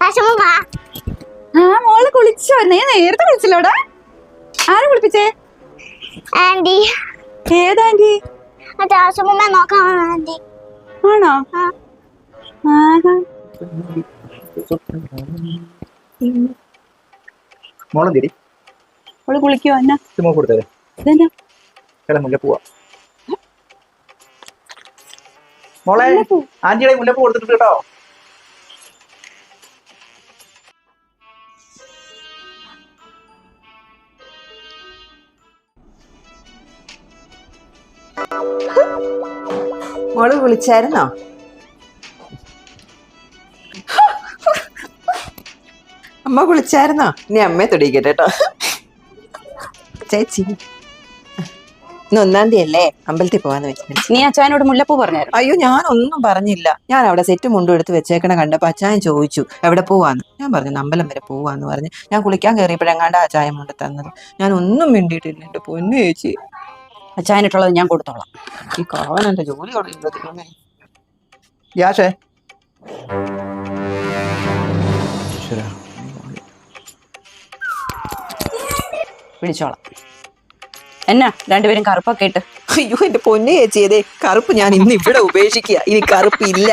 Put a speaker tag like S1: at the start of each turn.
S1: ആ മോള് കുളിച്ചോ? നീ നേരത്തെ കുളിച്ചില്ലോടാ. ആരെ കുളിപ്പിച്ചേ?
S2: ആന്റി.
S1: ഏതാന്റി?
S2: നോക്കാൻ ആന്റി.
S1: ആണോ?
S3: മോളെന്തിരി
S1: മോള് കുളിക്കോ? എന്നാ
S3: ചുമ്മാ കൊടുത്തേ
S1: ഇതെന്നാ?
S3: മുല്ലപ്പൂവാ മോളെ. ആന്റിയുടെ മുല്ലപ്പൂ കൊടുത്തിട്ട് കേട്ടോ.
S4: മോള് വിളിച്ചായിരുന്നോ? അമ്മ വിളിച്ചായിരുന്നോ? ഇനി അമ്മയെ തൊടിക്കട്ടെ കേട്ടോ. ചേച്ചി ഇന്ന് 1-ാം തീയതി അല്ലേ, അമ്പലത്തിൽ പോവാന്ന് വെച്ചു.
S1: നീ അച്ഛനോട് മുല്ലപ്പൂ പറഞ്ഞായിരുന്നു?
S4: അയ്യോ, ഞാനൊന്നും പറഞ്ഞില്ല. ഞാൻ അവിടെ സെറ്റ് മുണ്ടും എടുത്ത് വെച്ചേക്കണ കണ്ടപ്പോ അച്ചായൻ ചോദിച്ചു എവിടെ പോവാന്ന്. ഞാൻ പറഞ്ഞു അമ്പലം വരെ പോവാന്ന് പറഞ്ഞു. ഞാൻ കുളിക്കാൻ കയറിയപ്പോഴെങ്ങാണ്ട് ആ ചായ മുണ്ട് തന്നത്. ഞാൻ ഒന്നും മിണ്ടിയിട്ടില്ല. എന്റെ പൊന്നു ചേച്ചി,
S1: അച്ഛനായിട്ടുള്ളത് ഞാൻ കൊടുത്തോളാം.
S4: ഈ കാവൻ എന്റെ ജോലി തുടങ്ങി.
S3: യാഷേ
S1: പിടിച്ചോളാം. എന്നാ രണ്ടുപേരും കറുപ്പൊക്കെ ഇട്ട്?
S4: അയ്യോ എന്റെ പൊന്നു ചേച്ചി, അതെ കറുപ്പ് ഞാൻ ഇന്ന് ഇവിടെ ഉപേക്ഷിക്കുക. ഇനി കറുപ്പ് ഇല്ല.